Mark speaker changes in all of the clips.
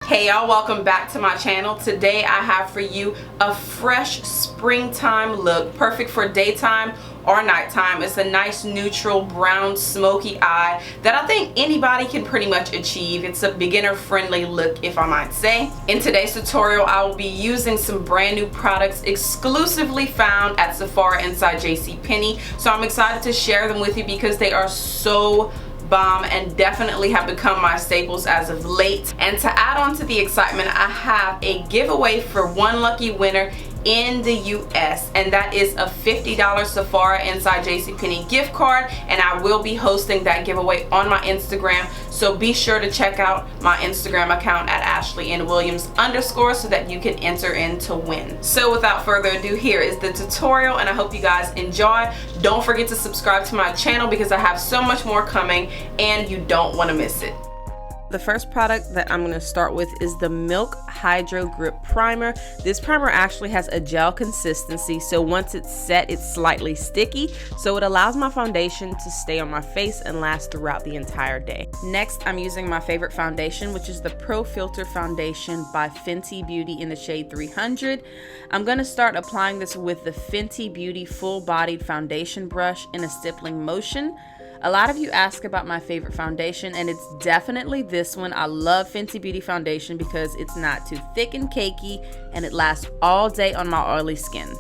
Speaker 1: Hey y'all, welcome back to my channel. Today I have for you a fresh springtime look, perfect for daytime or nighttime. It's a nice neutral brown smoky eye that I think anybody can pretty much achieve. It's a beginner friendly look, if I might say. In today's tutorial I will be using some brand new products exclusively found at Sephora inside JCPenney. So I'm excited to share them with you because they are so bomb and definitely have become my staples as of late. And to add on to the excitement, I have a giveaway for one lucky winner in the US, and that is a $50 Sephora inside JCPenney gift card, and I will be hosting that giveaway on my Instagram, so be sure to check out my Instagram account at AshleyNWilliams_ so that you can enter in to win. So without further ado, here is the tutorial and I hope you guys enjoy. Don't forget to subscribe to my channel because I have so much more coming and you don't want to miss it. The first product that I'm going to start with is the Milk Hydro Grip Primer. This primer actually has a gel consistency, so once it's set, it's slightly sticky, so it allows my foundation to stay on my face and last throughout the entire day. Next, I'm using my favorite foundation, which is the Pro Filter Foundation by Fenty Beauty in the shade 300. I'm going to start applying this with the Fenty Beauty full-bodied foundation brush in a stippling motion. A lot of you ask about my favorite foundation, and it's definitely this one. I love Fenty Beauty foundation because it's not too thick and cakey and it lasts all day on my oily skin.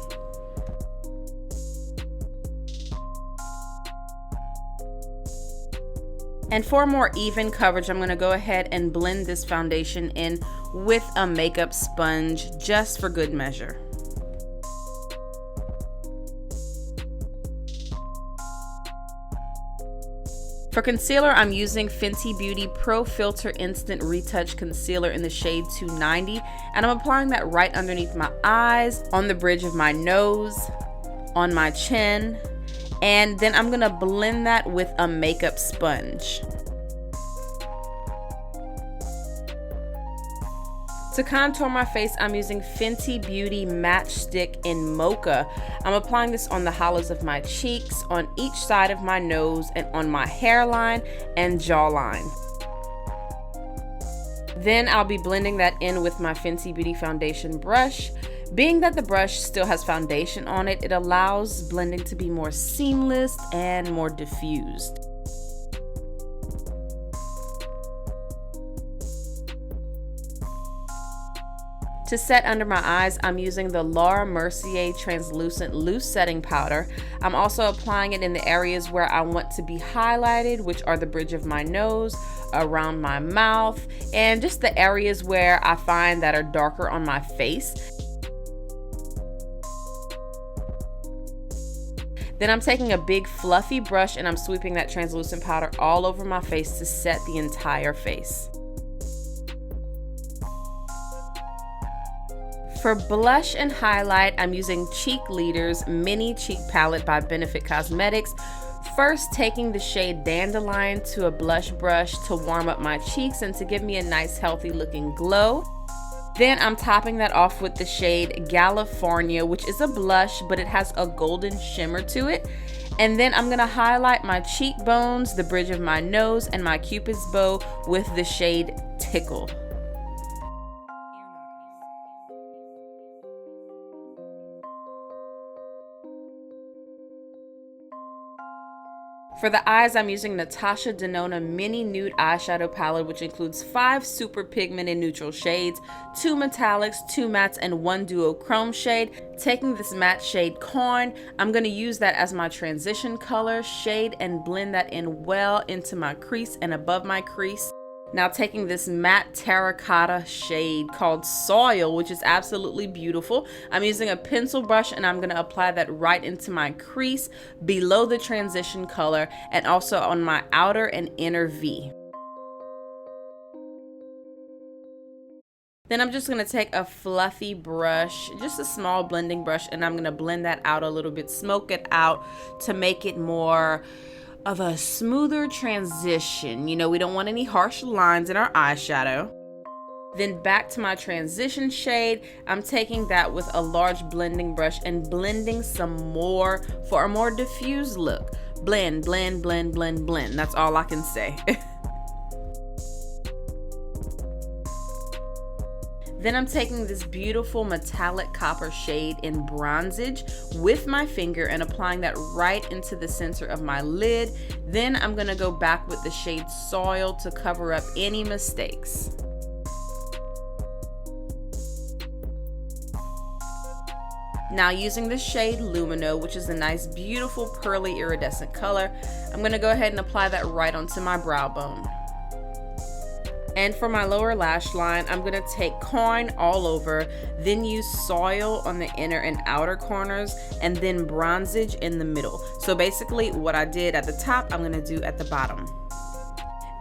Speaker 1: And for more even coverage, I'm going to go ahead and blend this foundation in with a makeup sponge just for good measure. For concealer, I'm using Fenty Beauty Pro Filter Instant Retouch Concealer in the shade 290, and I'm applying that right underneath my eyes, on the bridge of my nose, on my chin, and then I'm gonna blend that with a makeup sponge. To contour my face, I'm using Fenty Beauty Matchstick in Mocha. I'm applying this on the hollows of my cheeks, on each side of my nose, and on my hairline and jawline. Then I'll be blending that in with my Fenty Beauty foundation brush. Being that the brush still has foundation on it, it allows blending to be more seamless and more diffused. To set under my eyes, I'm using the Laura Mercier Translucent Loose Setting Powder. I'm also applying it in the areas where I want to be highlighted, which are the bridge of my nose, around my mouth, and just the areas where I find that are darker on my face. Then I'm taking a big fluffy brush and I'm sweeping that translucent powder all over my face to set the entire face. For blush and highlight, I'm using Cheek Leader's Mini Cheek Palette by Benefit Cosmetics. First, taking the shade Dandelion to a blush brush to warm up my cheeks and to give me a nice healthy looking glow. Then I'm topping that off with the shade California, which is a blush, but it has a golden shimmer to it. And then I'm gonna highlight my cheekbones, the bridge of my nose, and my Cupid's bow with the shade Tickle. For the eyes, I'm using Natasha Denona Mini Nude Eyeshadow Palette, which includes 5 super pigmented neutral shades, 2 metallics, 2 mattes, and 1 duochrome shade. Taking this matte shade Corn, I'm going to use that as my transition color shade and blend that in well into my crease and above my crease. Now taking this matte terracotta shade called Soil, which is absolutely beautiful, I'm using a pencil brush and I'm going to apply that right into my crease below the transition color and also on my outer and inner V. Then I'm just going to take a fluffy brush, just a small blending brush, and I'm going to blend that out a little bit, smoke it out to make it more of a smoother transition. You know, we don't want any harsh lines in our eyeshadow. Then back to my transition shade, I'm taking that with a large blending brush and blending some more for a more diffused look. Blend, blend, blend, blend, blend. That's all I can say. Then I'm taking this beautiful metallic copper shade in Bronzage with my finger and applying that right into the center of my lid. Then I'm gonna go back with the shade Soil to cover up any mistakes. Now using the shade Lumino, which is a nice beautiful pearly iridescent color, I'm gonna go ahead and apply that right onto my brow bone. And for my lower lash line, I'm gonna take Coin all over, then use Soil on the inner and outer corners, and then Bronzage in the middle. So basically what I did at the top, I'm gonna do at the bottom.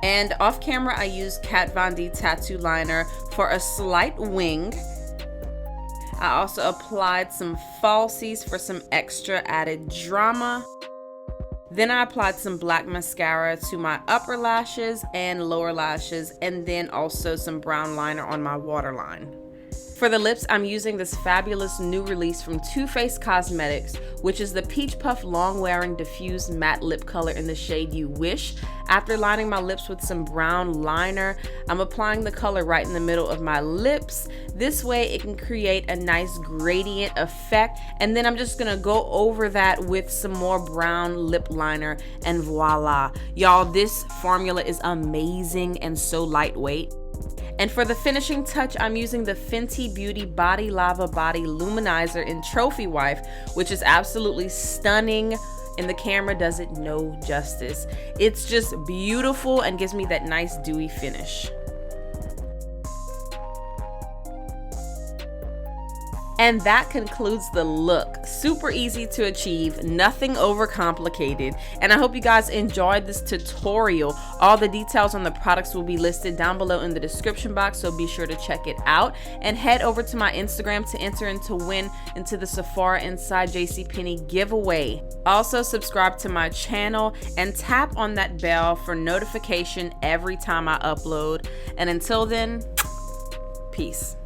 Speaker 1: And off camera, I used Kat Von D Tattoo Liner for a slight wing. I also applied some falsies for some extra added drama. Then I applied some black mascara to my upper lashes and lower lashes, and then also some brown liner on my waterline. For the lips, I'm using this fabulous new release from Too Faced Cosmetics, which is the Peach Puff Long Wearing Diffused Matte Lip Color in the shade You Wish. After lining my lips with some brown liner, I'm applying the color right in the middle of my lips. This way it can create a nice gradient effect, and then I'm just gonna go over that with some more brown lip liner, and voila. Y'all, this formula is amazing and so lightweight. And for the finishing touch, I'm using the Fenty Beauty Body Lava Body Luminizer in Trophy Wife, which is absolutely stunning, and the camera does it no justice. It's just beautiful and gives me that nice dewy finish. And that concludes the look. Super easy to achieve, nothing overcomplicated. And I hope you guys enjoyed this tutorial. All the details on the products will be listed down below in the description box, so be sure to check it out. And head over to my Instagram to enter and to win into the Sephora Inside JCPenney giveaway. Also subscribe to my channel and tap on that bell for notification every time I upload. And until then, peace.